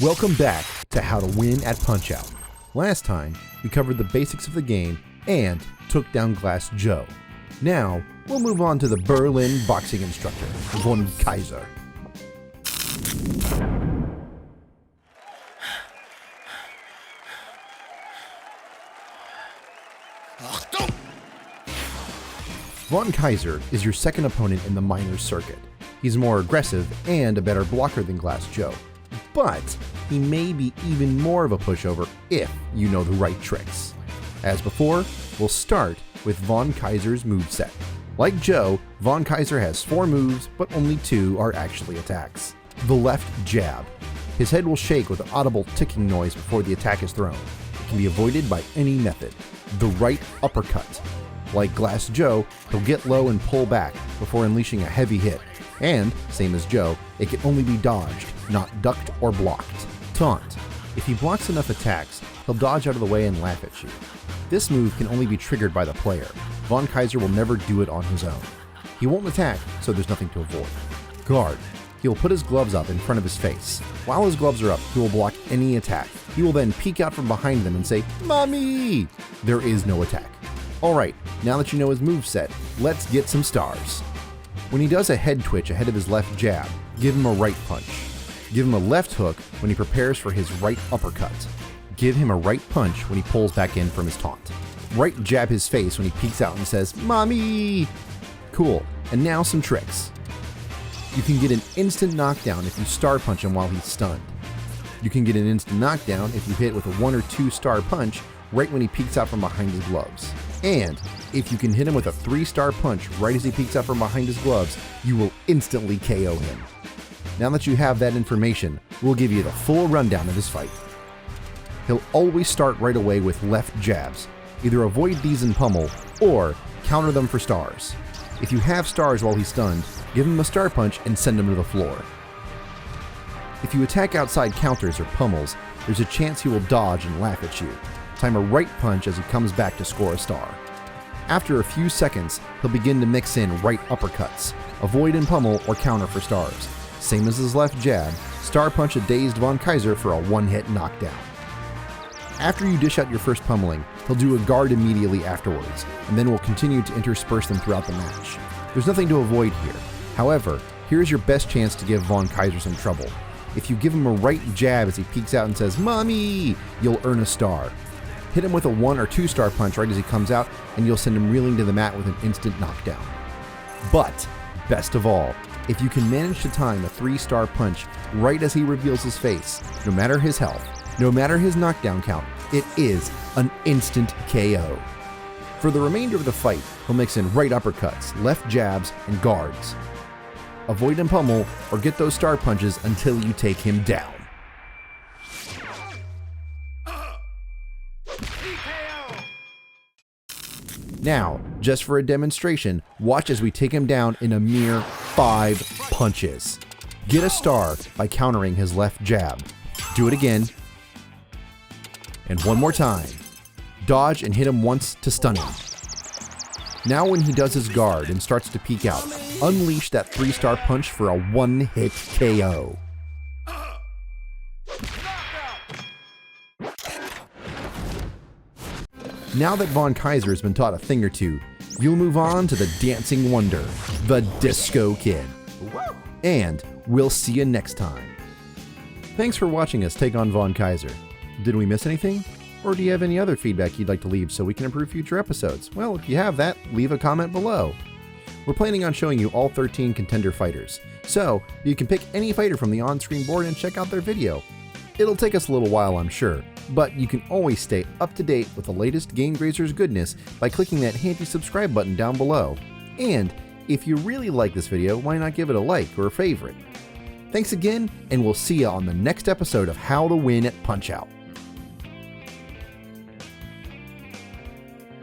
Welcome back to How to Win at Punch-Out! Last time, we covered the basics of the game and took down Glass Joe. Now, we'll move on to the Berlin boxing instructor, Von Kaiser. Von Kaiser is your second opponent in the minors circuit. He's more aggressive and a better blocker than Glass Joe, but he may be even more of a pushover if you know the right tricks. As before, we'll start with Von Kaiser's moveset. Like Joe, Von Kaiser has 4 moves, but only 2 are actually attacks. The left jab. His head will shake with an audible ticking noise before the attack is thrown. It can be avoided by any method. The right uppercut. Like Glass Joe, he'll get low and pull back before unleashing a heavy hit. And, same as Joe, it can only be dodged, not ducked or blocked. Taunt. If he blocks enough attacks, he'll dodge out of the way and laugh at you. This move can only be triggered by the player. Von Kaiser will never do it on his own. He won't attack, so there's nothing to avoid. Guard. He will put his gloves up in front of his face. While his gloves are up, he will block any attack. He will then peek out from behind them and say, "Mommy!" There is no attack. Alright, now that you know his moveset, let's get some stars. When he does a head twitch ahead of his left jab, give him a right punch. Give him a left hook when he prepares for his right uppercut. Give him a right punch when he pulls back in from his taunt. Right jab his face when he peeks out and says, "Mommy!" Cool, and now some tricks. You can get an instant knockdown if you star punch him while he's stunned. You can get an instant knockdown if you hit with a 1 or 2 star punch right when he peeks out from behind his gloves. And if you can hit him with a 3-star punch right as he peeks out from behind his gloves, you will instantly KO him. Now that you have that information, we'll give you the full rundown of his fight. He'll always start right away with left jabs. Either avoid these and pummel, or counter them for stars. If you have stars while he's stunned, give him a star punch and send him to the floor. If you attack outside counters or pummels, there's a chance he will dodge and laugh at you. Time a right punch as he comes back to score a star. After a few seconds, he'll begin to mix in right uppercuts, avoid and pummel or counter for stars. Same as his left jab, star punch a dazed Von Kaiser for a 1-hit knockdown. After you dish out your first pummeling, he'll do a guard immediately afterwards, and then will continue to intersperse them throughout the match. There's nothing to avoid here. However, here's your best chance to give Von Kaiser some trouble. If you give him a right jab as he peeks out and says, "Mommy!" you'll earn a star. Hit him with a 1 or 2 star punch right as he comes out, and you'll send him reeling to the mat with an instant knockdown. But, best of all, if you can manage to time a 3-star punch right as he reveals his face, no matter his health, no matter his knockdown count, it is an instant KO. For the remainder of the fight, he'll mix in right uppercuts, left jabs, and guards. Avoid and pummel, or get those star punches until you take him down. Now, just for a demonstration, watch as we take him down in a mere 5 punches. Get a star by countering his left jab. Do it again. And one more time. Dodge and hit him once to stun him. Now when he does his guard and starts to peek out, unleash that 3-star punch for a 1-hit KO. Now that Von Kaiser has been taught a thing or two, you'll move on to the dancing wonder, the Disco Kid. And we'll see you next time. Thanks for watching us take on Von Kaiser. Did we miss anything? Or do you have any other feedback you'd like to leave so we can improve future episodes? Well, if you have that, leave a comment below. We're planning on showing you all 13 contender fighters, so you can pick any fighter from the on-screen board and check out their video. It'll take us a little while, I'm sure, but you can always stay up to date with the latest Game Grazers goodness by clicking that handy subscribe button down below. And if you really like this video, why not give it a like or a favorite? Thanks again, and we'll see you on the next episode of How to Win at Punch-Out!